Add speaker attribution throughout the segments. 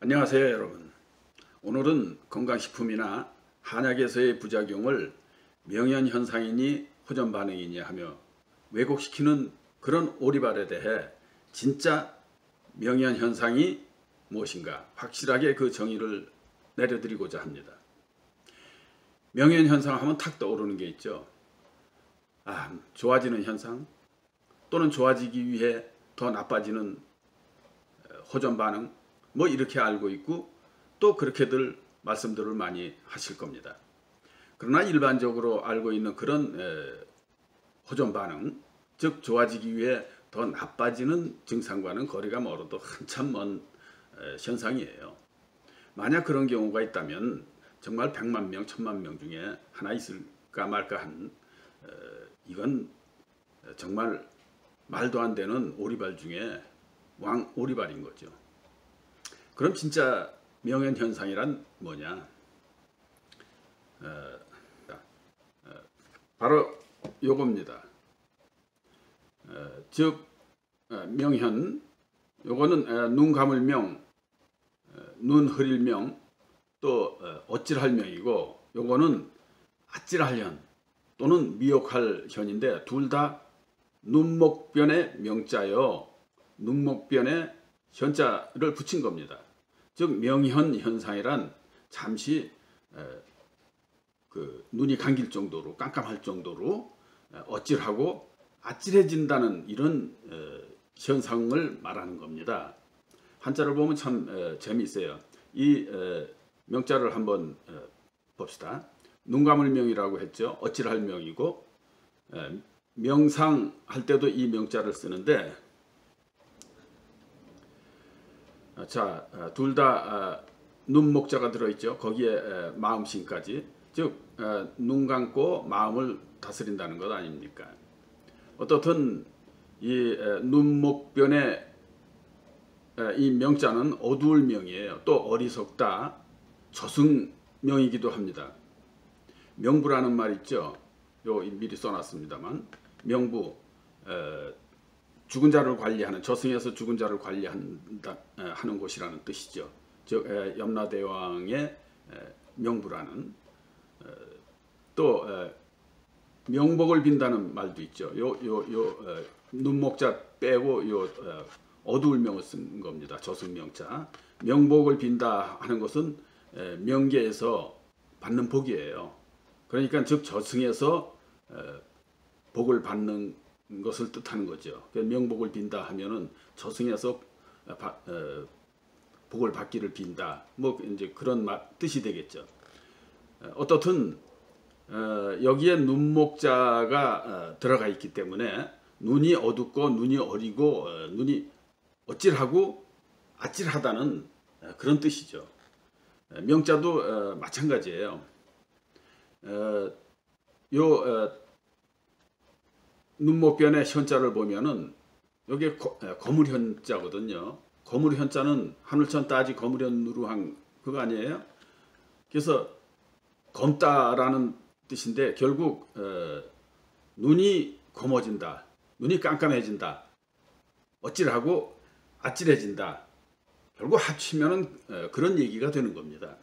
Speaker 1: 안녕하세요 여러분. 오늘은 건강식품이나 한약에서의 부작용을 명현현상이니 호전반응이니 하며 왜곡시키는 그런 오리발에 대해 진짜 명현현상이 무엇인가 확실하게 그 정의를 내려드리고자 합니다. 명현현상 하면 탁 떠오르는 게 있죠. 좋아지는 현상 또는 좋아지기 위해 더 나빠지는 호전반응 뭐 이렇게 알고 있고 또 그렇게들 말씀들을 많이 하실 겁니다. 그러나 일반적으로 알고 있는 그런 호전반응, 즉 좋아지기 위해 더 나빠지는 증상과는 거리가 멀어도 한참 먼 현상이에요. 만약 그런 경우가 있다면 정말 100만 명, 1000만 명 중에 하나 있을까 말까 한 이건 정말 말도 안 되는 오리발 중에 왕 오리발인 거죠. 그럼 진짜 명현현상이란 뭐냐? 바로 요겁니다. 즉 명현, 요거는 눈 감을 명, 눈 흐릴 명, 또 어찌할 명이고, 요거는 아찔할 현 또는 미혹할 현인데 둘 다 눈목변의 명자요, 눈목변의 현자를 붙인 겁니다. 즉 명현현상이란 잠시 그 눈이 감길 정도로 깜깜할 정도로 어찔하고 아찔해진다는 이런 현상을 말하는 겁니다. 한자를 보면 참 재미있어요. 이 명자를 한번 봅시다. 눈 감을 명이라고 했죠. 어찔할 명이고 명상할 때도 이 명자를 쓰는데 자, 둘 다 눈목자가 들어있죠. 거기에 마음신까지, 즉 눈 감고 마음을 다스린다는 것 아닙니까? 어떻든 이 눈목변의 이 명자는 어두울 명이에요. 또 어리석다, 저승명이기도 합니다. 명부라는 말 있죠. 요 미리 써놨습니다만 명부, 죽은 자를 관리하는, 저승에서 죽은 자를 관리한다 하는 곳이라는 뜻이죠. 즉 염라대왕의 명부라는, 또 명복을 빈다는 말도 있죠. 요 눈목자 빼고 요 어두울 명을 쓴 겁니다. 저승명자. 명복을 빈다 하는 것은 명계에서 받는 복이에요. 그러니까 즉 저승에서 복을 받는 것을 뜻하는 거죠. 명복을 빈다 하면은 저승에서 복을 받기를 빈다. 뭐 이제 그런 뜻이 되겠죠. 어떻든 여기에 눈목자가 들어가 있기 때문에 눈이 어둡고 눈이 어리고 눈이 어찔하고 아찔하다는 그런 뜻이죠. 명자도 마찬가지예요. 눈목변의 현자를 보면은 여기에 거물현자거든요. 거물현자는 하늘천 따지 거물현 누루항 그거 아니에요? 그래서 검다라는 뜻인데 결국 눈이 검어진다, 눈이 깜깜해진다, 어찔하고 아찔해진다. 결국 합치면은 그런 얘기가 되는 겁니다.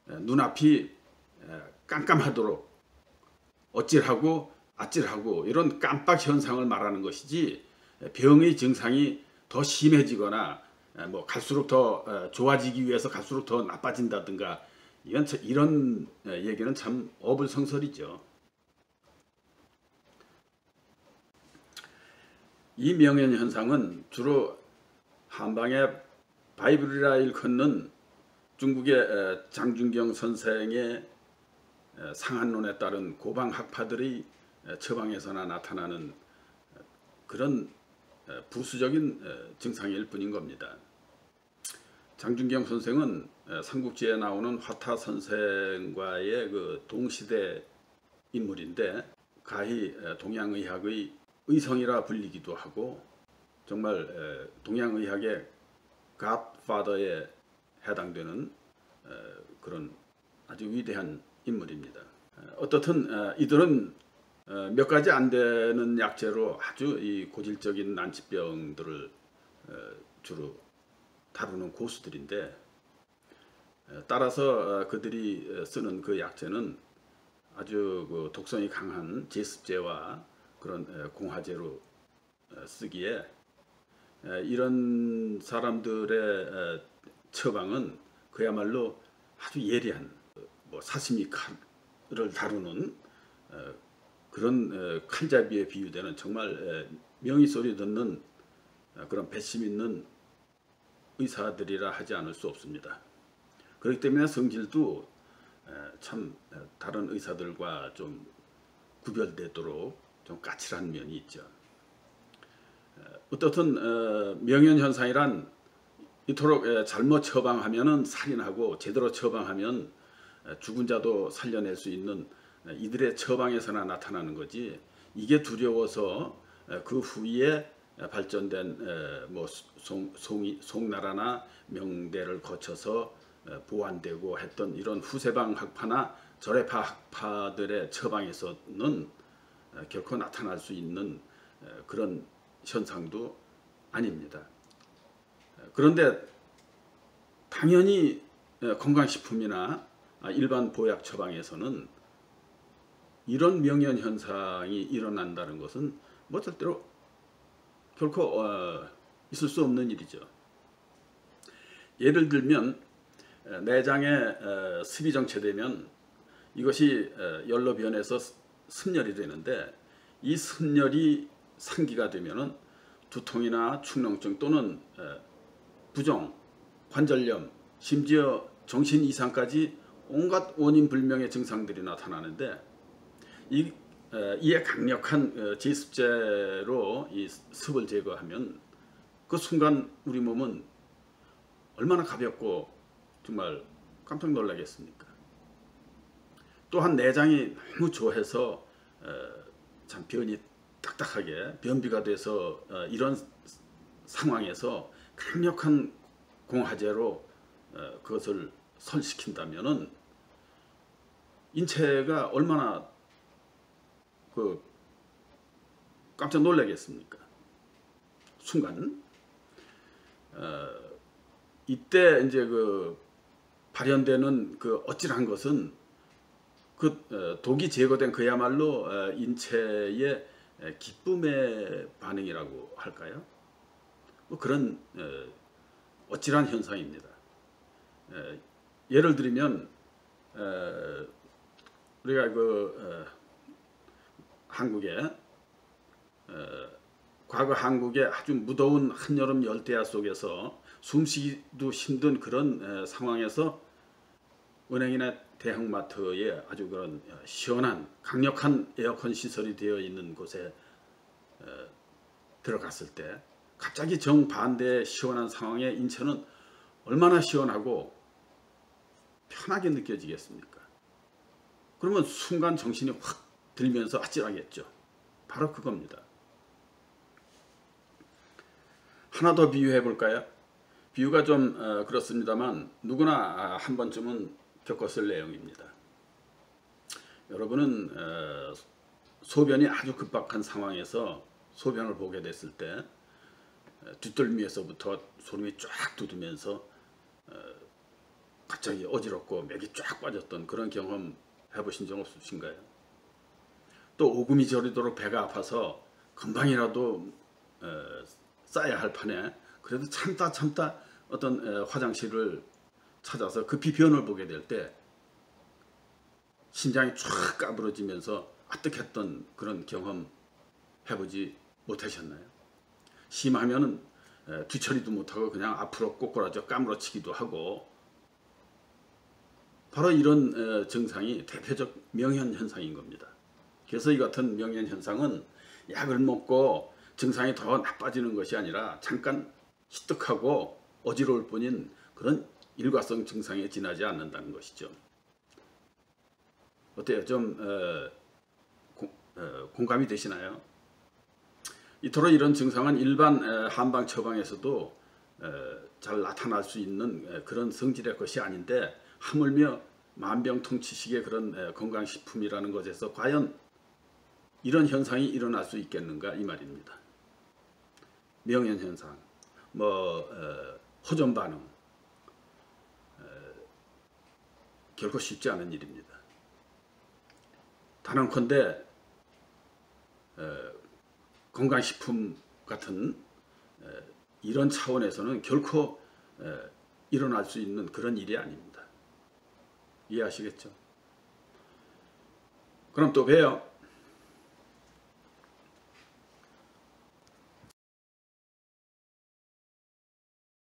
Speaker 1: 눈앞이 깜깜하도록 어찔하고 아찔하고 이런 깜빡 현상을 말하는 것이지 병의 증상이 더 심해지거나 뭐 갈수록 더 좋아지기 위해서 갈수록 더 나빠진다든가 이런 얘기는 참 어불성설이죠. 이 명현 현상은 주로 한방의 바이블이라 일컫는 중국의 장준경 선생의 상한론에 따른 고방학파들의 처방에서나 나타나는 그런 부수적인 증상일 뿐인 겁니다. 장준경 선생은 삼국지에 나오는 화타 선생과의 그 동시대 인물인데 가히 동양의학의 의성이라 불리기도 하고 정말 동양의학의 갓파더에 해당되는 그런 아주 위대한 인물입니다. 어떻든 이들은 몇 가지 안 되는 약재로 아주 이 고질적인 난치병들을 주로 다루는 고수들인데 따라서 그들이 쓰는 그 약재는 아주 그 독성이 강한 제습제와 그런 공화제로 쓰기에 이런 사람들의 처방은 그야말로 아주 예리한 뭐 사시미 칼을 다루는 그런 칼잡이에 비유되는 정말 명의 소리 듣는 그런 배심 있는 의사들이라 하지 않을 수 없습니다. 그렇기 때문에 성질도 참 다른 의사들과 좀 구별되도록 좀 까칠한 면이 있죠. 어떻든 명현현상이란 이토록 잘못 처방하면은 살인하고 제대로 처방하면 죽은 자도 살려낼 수 있는 이들의 처방에서나 나타나는 거지, 이게 두려워서 그 후에 발전된 뭐 송나라나 명대를 거쳐서 보완되고 했던 이런 후세방 학파나 절해파 학파들의 처방에서는 결코 나타날 수 있는 그런 현상도 아닙니다. 그런데 당연히 건강식품이나 일반 보약 처방에서는 이런 명현 현상이 일어난다는 것은 뭐 절대로 결코 있을 수 없는 일이죠. 예를 들면 내장에 습이 정체되면 이것이 열로 변해서 습열이 되는데, 이 습열이 상기가 되면은 두통이나 축농증 또는 부종, 관절염, 심지어 정신 이상까지 온갖 원인 불명의 증상들이 나타나는데, 이에 강력한 제습제로 이 습을 제거하면 그 순간 우리 몸은 얼마나 가볍고 정말 깜짝 놀라겠습니까? 또한 내장이 너무 좋아해서 참 변이 딱딱하게 변비가 돼서 이런 상황에서 강력한 공화제로 그것을 설시킨다면은 인체가 얼마나 그 깜짝 놀라겠습니까? 순간 이때 이제 그 발현되는 그 어찌한 것은 그 독이 제거된 그야말로 인체의 기쁨의 반응이라고 할까요? 뭐 그런 어찌한 현상입니다. 예를 들면 우리가 그 한국에 과거 한국의 아주 무더운 한여름 열대야 속에서 숨쉬기도 힘든 그런 상황에서 은행이나 대형마트에 아주 그런 시원한 강력한 에어컨 시설이 되어 있는 곳에 들어갔을 때 갑자기 정반대의 시원한 상황에 인체는 얼마나 시원하고 편하게 느껴지겠습니까? 그러면 순간 정신이 확 들면서 아찔하겠죠. 바로 그겁니다. 하나 더 비유해 볼까요? 비유가 좀 그렇습니다만 누구나 한 번쯤은 겪었을 내용입니다. 여러분은 소변이 아주 급박한 상황에서 소변을 보게 됐을 때 뒷덜미에서부터 소름이 쫙 돋으면서 갑자기 어지럽고 맥이 쫙 빠졌던 그런 경험 해보신 적 없으신가요? 또 오금이 저리도록 배가 아파서 금방이라도 싸야 할 판에 그래도 참다 어떤 화장실을 찾아서 급히 변을 보게 될 때 심장이 쫙 까부러지면서 아뜩했던 그런 경험 해보지 못하셨나요? 심하면은 뒤처리도 못하고 그냥 앞으로 꼬꾸라져 까무러치기도 하고, 바로 이런 증상이 대표적 명현 현상인 겁니다. 그래서 이 같은 명현 현상은 약을 먹고 증상이 더 나빠지는 것이 아니라 잠깐 희뜩하고 어지러울 뿐인 그런 일과성 증상에 지나지 않는다는 것이죠. 어때요? 좀 공감이 되시나요? 이토록 이런 증상은 일반 한방 처방에서도 잘 나타날 수 있는 그런 성질의 것이 아닌데, 하물며 만병통치식의 그런 건강식품이라는 것에서 과연 이런 현상이 일어날 수 있겠는가 이 말입니다. 명현현상, 뭐 호전 반응 결코 쉽지 않은 일입니다. 단언컨대 건강식품 같은 이런 차원에서는 결코 일어날 수 있는 그런 일이 아닙니다. 이해하시겠죠? 그럼 또 봬요.